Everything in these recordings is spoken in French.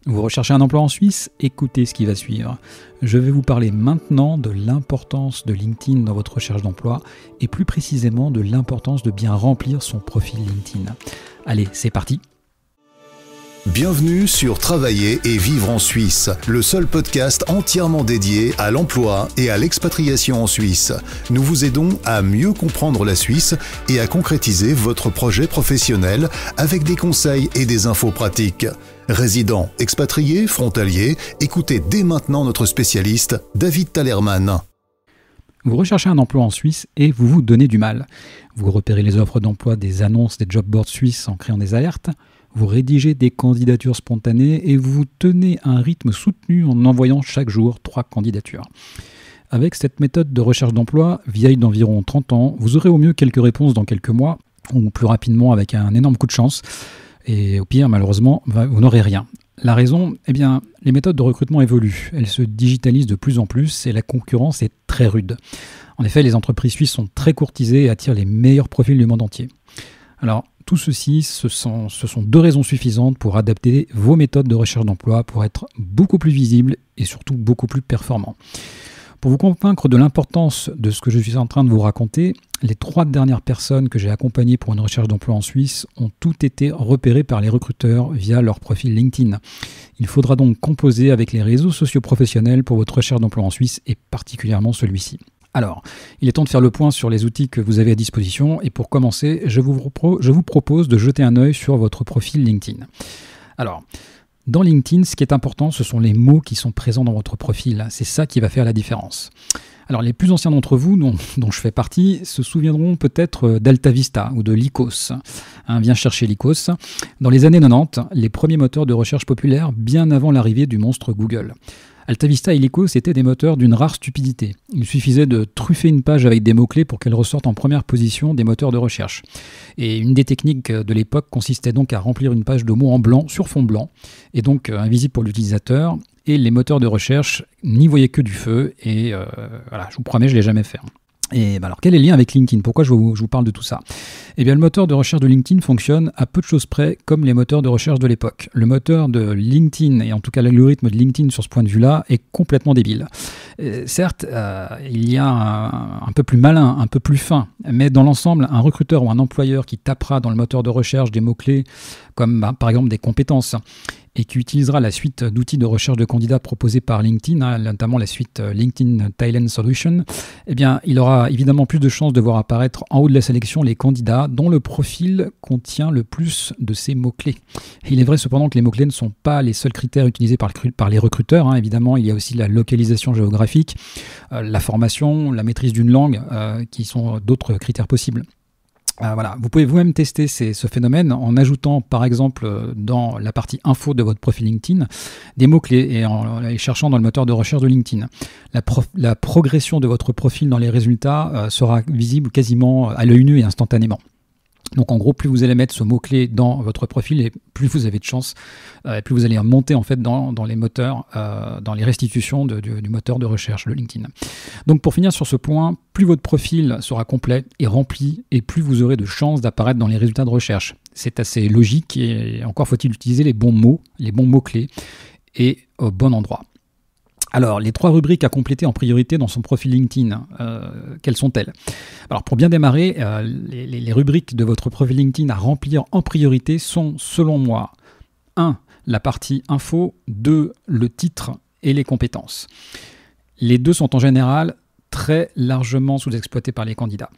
Vous recherchez un emploi en Suisse? Écoutez ce qui va suivre. Je vais vous parler maintenant de l'importance de LinkedIn dans votre recherche d'emploi et plus précisément de l'importance de bien remplir son profil LinkedIn. Allez, c'est parti! Bienvenue sur Travailler et vivre en Suisse, le seul podcast entièrement dédié à l'emploi et à l'expatriation en Suisse. Nous vous aidons à mieux comprendre la Suisse et à concrétiser votre projet professionnel avec des conseils et des infos pratiques. Résidents, expatriés, frontaliers, écoutez dès maintenant notre spécialiste, David Talerman. Vous recherchez un emploi en Suisse et vous vous donnez du mal. Vous repérez les offres d'emploi des annonces des job boards suisses en créant des alertes. Vous rédigez des candidatures spontanées et vous tenez un rythme soutenu en envoyant chaque jour 3 candidatures. Avec cette méthode de recherche d'emploi, vieille d'environ 30 ans, vous aurez au mieux quelques réponses dans quelques mois, ou plus rapidement avec un énorme coup de chance. Et au pire, malheureusement, vous n'aurez rien. La raison, les méthodes de recrutement évoluent. Elles se digitalisent de plus en plus et la concurrence est très rude. En effet, les entreprises suisses sont très courtisées et attirent les meilleurs profils du monde entier. Alors, tout ceci, ce sont 2 raisons suffisantes pour adapter vos méthodes de recherche d'emploi pour être beaucoup plus visibles et surtout beaucoup plus performants. Pour vous convaincre de l'importance de ce que je suis en train de vous raconter, les 3 dernières personnes que j'ai accompagnées pour une recherche d'emploi en Suisse ont toutes été repérées par les recruteurs via leur profil LinkedIn. Il faudra donc composer avec les réseaux sociaux professionnels pour votre recherche d'emploi en Suisse et particulièrement celui-ci. Alors, il est temps de faire le point sur les outils que vous avez à disposition et pour commencer, je vous propose de jeter un œil sur votre profil LinkedIn. Alors, dans LinkedIn, ce qui est important, ce sont les mots qui sont présents dans votre profil. C'est ça qui va faire la différence. Alors, les plus anciens d'entre vous, dont je fais partie, se souviendront peut-être d'AltaVista ou de Lycos. Viens chercher Lycos. Dans les années 90, les premiers moteurs de recherche populaires, bien avant l'arrivée du monstre Google. AltaVista et Lycos étaient des moteurs d'une rare stupidité. Il suffisait de truffer une page avec des mots-clés pour qu'elle ressorte en première position des moteurs de recherche. Et une des techniques de l'époque consistait donc à remplir une page de mots en blanc sur fond blanc, et donc invisible pour l'utilisateur, et les moteurs de recherche n'y voyaient que du feu, et voilà, je vous promets, je ne l'ai jamais fait. Et alors, quel est le lien avec LinkedIn? Pourquoi je vous parle de tout ça? Eh bien, le moteur de recherche de LinkedIn fonctionne à peu de choses près comme les moteurs de recherche de l'époque. Le moteur de LinkedIn, et en tout cas l'algorithme de LinkedIn sur ce point de vue-là, est complètement débile. Certes, il y a un peu plus malin, un peu plus fin, mais dans l'ensemble, un recruteur ou un employeur qui tapera dans le moteur de recherche des mots-clés comme par exemple des compétences, et qui utilisera la suite d'outils de recherche de candidats proposés par LinkedIn, notamment la suite LinkedIn Talent Solution, eh bien, il aura évidemment plus de chances de voir apparaître en haut de la sélection les candidats dont le profil contient le plus de ces mots-clés. Et il est vrai cependant que les mots-clés ne sont pas les seuls critères utilisés par les recruteurs. Évidemment, il y a aussi la localisation géographique, la formation, la maîtrise d'une langue, qui sont d'autres critères possibles. Voilà. Vous pouvez vous-même tester ce phénomène en ajoutant par exemple dans la partie info de votre profil LinkedIn des mots-clés et en les cherchant dans le moteur de recherche de LinkedIn. La progression de votre profil dans les résultats sera visible quasiment à l'œil nu et instantanément. Donc en gros, plus vous allez mettre ce mot-clé dans votre profil et plus vous avez de chance, et plus vous allez monter en fait dans les moteurs, dans les restitutions du moteur de recherche de LinkedIn. Donc pour finir sur ce point, plus votre profil sera complet et rempli et plus vous aurez de chances d'apparaître dans les résultats de recherche. C'est assez logique et encore faut-il utiliser les bons mots, les bons mots-clés et au bon endroit. Alors, les 3 rubriques à compléter en priorité dans son profil LinkedIn, quelles sont-elles? Alors, pour bien démarrer, les rubriques de votre profil LinkedIn à remplir en priorité sont, selon moi, 1. La partie info, 2. Le titre et les compétences. Les 2 sont en général très largement sous-exploités par les candidats.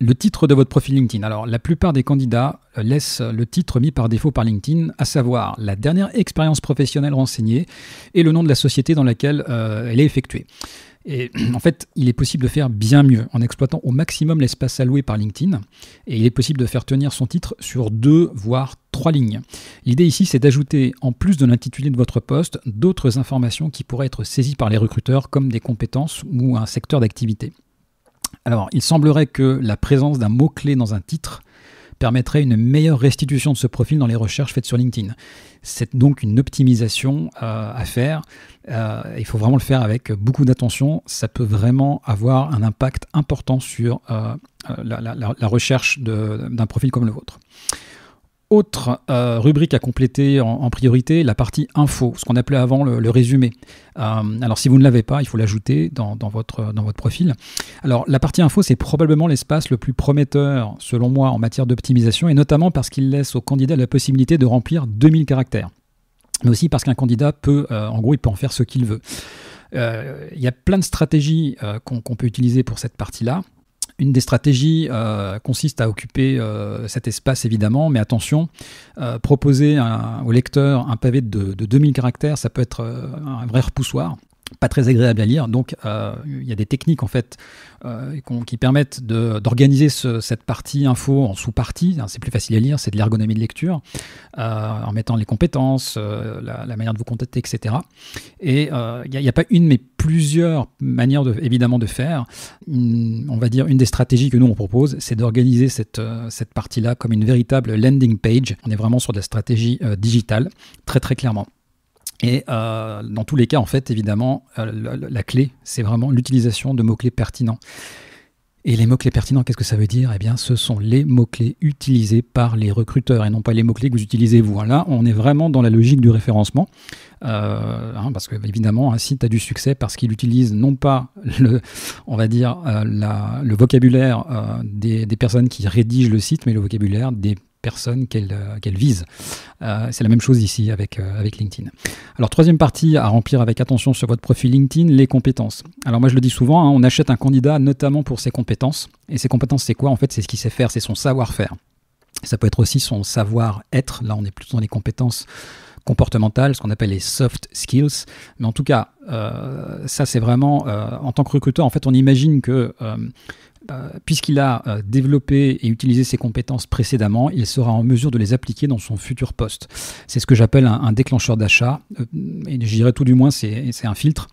Le titre de votre profil LinkedIn. Alors, la plupart des candidats laissent le titre mis par défaut par LinkedIn, à savoir la dernière expérience professionnelle renseignée et le nom de la société dans laquelle elle est effectuée. Et en fait, il est possible de faire bien mieux en exploitant au maximum l'espace alloué par LinkedIn. Et il est possible de faire tenir son titre sur 2 voire 3 lignes. L'idée ici, c'est d'ajouter, en plus de l'intitulé de votre poste, d'autres informations qui pourraient être saisies par les recruteurs comme des compétences ou un secteur d'activité. Alors, il semblerait que la présence d'un mot-clé dans un titre permettrait une meilleure restitution de ce profil dans les recherches faites sur LinkedIn. C'est donc une optimisation à faire. Il faut vraiment le faire avec beaucoup d'attention. Ça peut vraiment avoir un impact important sur la recherche d'un profil comme le vôtre. Autre rubrique à compléter en priorité, la partie info, ce qu'on appelait avant le résumé. Alors si vous ne l'avez pas, il faut l'ajouter dans votre profil. Alors la partie info, c'est probablement l'espace le plus prometteur, selon moi, en matière d'optimisation, et notamment parce qu'il laisse au candidat la possibilité de remplir 2000 caractères. Mais aussi parce qu'un candidat peut, en gros, il peut en faire ce qu'il veut. Il y a plein de stratégies qu'on peut utiliser pour cette partie-là. Une des stratégies consiste à occuper cet espace, évidemment, mais attention, proposer au lecteur un pavé de 2000 caractères, ça peut être un vrai repoussoir, pas très agréable à lire. Donc, il y a des techniques, en fait, qui permettent d'organiser cette partie info en sous-parties. C'est plus facile à lire, c'est de l'ergonomie de lecture, en mettant les compétences, la manière de vous contacter, etc. Et il n'y a pas une, mais plusieurs manières, évidemment, de faire. On va dire, une des stratégies que nous, on propose, c'est d'organiser cette partie-là comme une véritable landing page. On est vraiment sur de la stratégie digitale, très, très clairement. Et dans tous les cas, en fait, évidemment, la clé, c'est vraiment l'utilisation de mots-clés pertinents. Et les mots-clés pertinents, qu'est-ce que ça veut dire ? Eh bien, ce sont les mots-clés utilisés par les recruteurs et non pas les mots-clés que vous utilisez vous. Là, on est vraiment dans la logique du référencement. Parce que, évidemment, un site a du succès parce qu'il utilise non pas le vocabulaire des personnes qui rédigent le site, mais le vocabulaire des personnes qu'elle vise. C'est la même chose ici avec LinkedIn. Alors, troisième partie à remplir avec attention sur votre profil LinkedIn, les compétences. Alors moi je le dis souvent, on achète un candidat notamment pour ses compétences. Et ses compétences, c'est quoi ? En fait, c'est ce qu'il sait faire, c'est son savoir-faire. Ça peut être aussi son savoir-être. Là, on est plutôt dans les compétences comportementales, ce qu'on appelle les soft skills. Mais en tout cas, ça c'est vraiment, en tant que recruteur, en fait, on imagine que puisqu'il a développé et utilisé ses compétences précédemment, il sera en mesure de les appliquer dans son futur poste. C'est ce que j'appelle un déclencheur d'achat, et je dirais tout du moins c'est un filtre.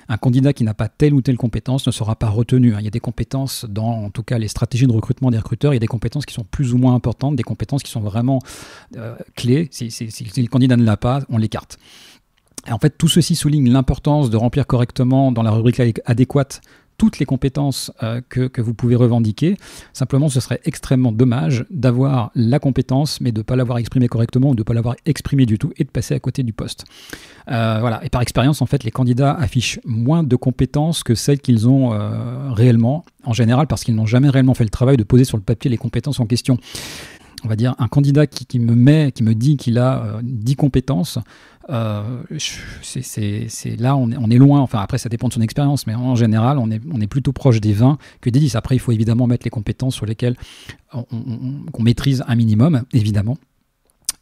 Un candidat qui n'a pas telle ou telle compétence ne sera pas retenu. Il y a des compétences dans, en tout cas, les stratégies de recrutement des recruteurs, il y a des compétences qui sont plus ou moins importantes, des compétences qui sont vraiment clés. Si le candidat ne l'a pas, on l'écarte. Et en fait, tout ceci souligne l'importance de remplir correctement dans la rubrique adéquate toutes les compétences que vous pouvez revendiquer. Simplement, ce serait extrêmement dommage d'avoir la compétence, mais de ne pas l'avoir exprimée correctement ou de ne pas l'avoir exprimée du tout et de passer à côté du poste. Voilà. Et par expérience, en fait, les candidats affichent moins de compétences que celles qu'ils ont réellement, en général, parce qu'ils n'ont jamais réellement fait le travail de poser sur le papier les compétences en question. On va dire, un candidat qui me dit qu'il a 10 compétences, c'est là, on est loin. Enfin, après, ça dépend de son expérience, mais en général, on est plutôt proche des 20 que des 10. Après, il faut évidemment mettre les compétences sur lesquelles qu'on maîtrise un minimum, évidemment,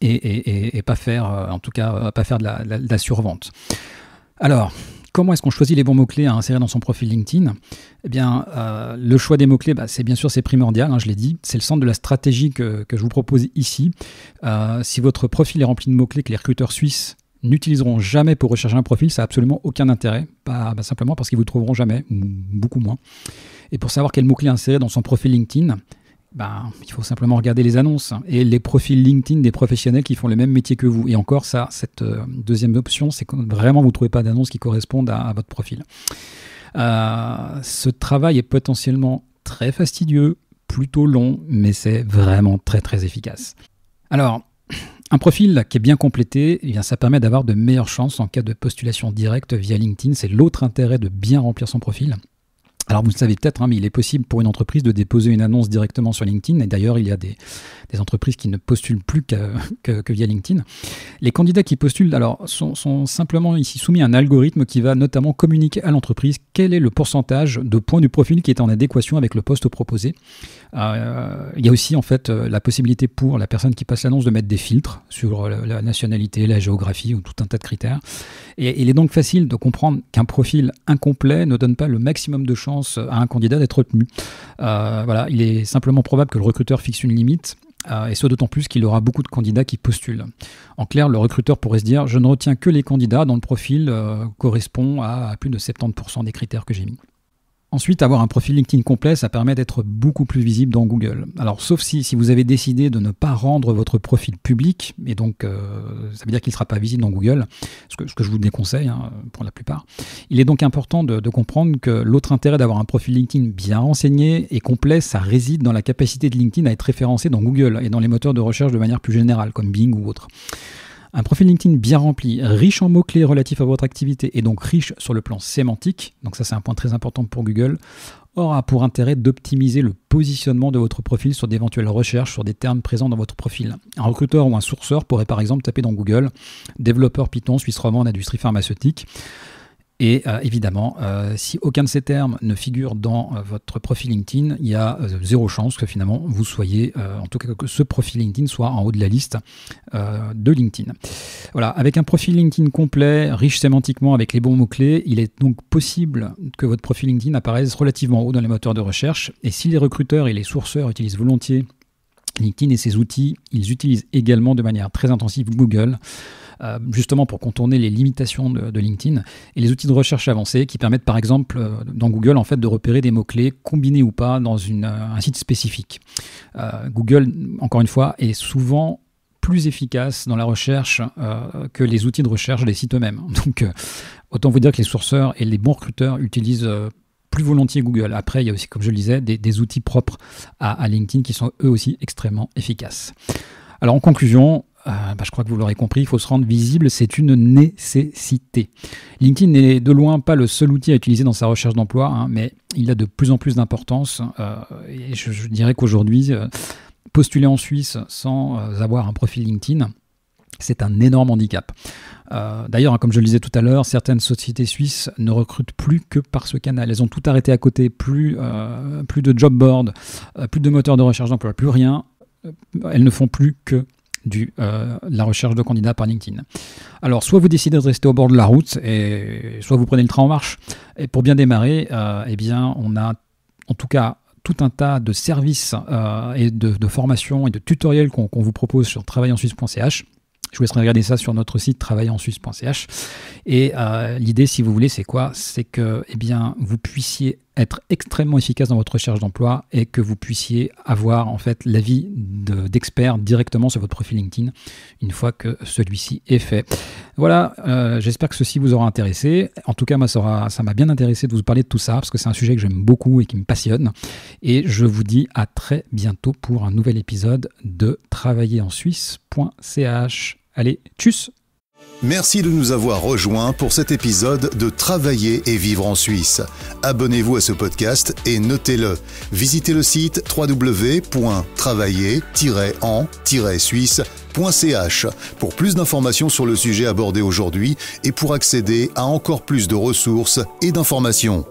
et pas faire, en tout cas, pas faire de la survente. Alors, comment est-ce qu'on choisit les bons mots-clés à insérer dans son profil LinkedIn ? Eh bien, le choix des mots-clés, c'est primordial, je l'ai dit. C'est le centre de la stratégie que je vous propose ici. Si votre profil est rempli de mots-clés que les recruteurs suisses n'utiliseront jamais pour rechercher un profil, ça n'a absolument aucun intérêt. Simplement parce qu'ils ne vous trouveront jamais, ou beaucoup moins. Et pour savoir quels mots-clés insérer dans son profil LinkedIn, il faut simplement regarder les annonces et les profils LinkedIn des professionnels qui font le même métier que vous. Et encore, cette deuxième option, c'est que vraiment vous ne trouvez pas d'annonces qui correspondent à votre profil. Ce travail est potentiellement très fastidieux, plutôt long, mais c'est vraiment très très efficace. Alors, un profil qui est bien complété, ça permet d'avoir de meilleures chances en cas de postulation directe via LinkedIn. C'est l'autre intérêt de bien remplir son profil. Alors vous le savez peut-être, mais il est possible pour une entreprise de déposer une annonce directement sur LinkedIn. Et d'ailleurs, il y a des entreprises qui ne postulent plus que via LinkedIn. Les candidats qui postulent sont simplement ici soumis à un algorithme qui va notamment communiquer à l'entreprise quel est le pourcentage de points du profil qui est en adéquation avec le poste proposé. Il y a aussi en fait la possibilité pour la personne qui passe l'annonce de mettre des filtres sur la nationalité, la géographie ou tout un tas de critères. Et il est donc facile de comprendre qu'un profil incomplet ne donne pas le maximum de chances à un candidat d'être retenu. Il est simplement probable que le recruteur fixe une limite, et ce d'autant plus qu'il aura beaucoup de candidats qui postulent. En clair, le recruteur pourrait se dire « je ne retiens que les candidats dont le profil correspond à plus de 70% des critères que j'ai mis ». Ensuite, avoir un profil LinkedIn complet, ça permet d'être beaucoup plus visible dans Google. Alors, sauf si vous avez décidé de ne pas rendre votre profil public, et donc ça veut dire qu'il ne sera pas visible dans Google, ce que je vous déconseille pour la plupart. Il est donc important de comprendre que l'autre intérêt d'avoir un profil LinkedIn bien renseigné et complet, ça réside dans la capacité de LinkedIn à être référencé dans Google et dans les moteurs de recherche de manière plus générale, comme Bing ou autre. Un profil LinkedIn bien rempli, riche en mots-clés relatifs à votre activité et donc riche sur le plan sémantique, donc ça c'est un point très important pour Google, aura pour intérêt d'optimiser le positionnement de votre profil sur d'éventuelles recherches sur des termes présents dans votre profil. Un recruteur ou un sourceur pourrait par exemple taper dans Google « développeur Python suisse romand en industrie pharmaceutique ». Et évidemment, si aucun de ces termes ne figure dans votre profil LinkedIn, il y a zéro chance que finalement vous soyez, en tout cas que ce profil LinkedIn soit en haut de la liste de LinkedIn. Voilà, avec un profil LinkedIn complet, riche sémantiquement avec les bons mots-clés, il est donc possible que votre profil LinkedIn apparaisse relativement haut dans les moteurs de recherche. Et si les recruteurs et les sourceurs utilisent volontiers LinkedIn et ses outils, ils utilisent également de manière très intensive Google, justement pour contourner les limitations de LinkedIn et les outils de recherche avancés qui permettent par exemple dans Google en fait de repérer des mots-clés combinés ou pas dans un site spécifique. Google, encore une fois, est souvent plus efficace dans la recherche que les outils de recherche des sites eux-mêmes. Donc autant vous dire que les sourceurs et les bons recruteurs utilisent plus volontiers Google. Après, il y a aussi, comme je le disais, des outils propres à LinkedIn qui sont eux aussi extrêmement efficaces. Alors en conclusion, je crois que vous l'aurez compris, il faut se rendre visible, c'est une nécessité. LinkedIn n'est de loin pas le seul outil à utiliser dans sa recherche d'emploi, mais il a de plus en plus d'importance. Et je dirais qu'aujourd'hui, postuler en Suisse sans avoir un profil LinkedIn, c'est un énorme handicap. D'ailleurs, comme je le disais tout à l'heure, certaines sociétés suisses ne recrutent plus que par ce canal. Elles ont tout arrêté à côté, plus de job board, plus de moteurs de recherche d'emploi, plus rien. Elles ne font plus que la recherche de candidats par LinkedIn. Alors, soit vous décidez de rester au bord de la route, et soit vous prenez le train en marche. Et pour bien démarrer, eh bien, on a en tout cas tout un tas de services et de formations et de tutoriels qu'on vous propose sur travaillensuisse.ch. Je vous laisserai regarder ça sur notre site travaillensuisse.ch. Et l'idée, si vous voulez, c'est quoi? C'est que vous puissiez être extrêmement efficace dans votre recherche d'emploi et que vous puissiez avoir en fait l'avis d'experts directement sur votre profil LinkedIn une fois que celui-ci est fait. Voilà, j'espère que ceci vous aura intéressé. En tout cas, moi, ça m'a bien intéressé de vous parler de tout ça parce que c'est un sujet que j'aime beaucoup et qui me passionne. Et je vous dis à très bientôt pour un nouvel épisode de travaillerensuisse.ch. Allez, tchuss! Merci de nous avoir rejoints pour cet épisode de Travailler et vivre en Suisse. Abonnez-vous à ce podcast et notez-le. Visitez le site www.travailler-en-suisse.ch pour plus d'informations sur le sujet abordé aujourd'hui et pour accéder à encore plus de ressources et d'informations.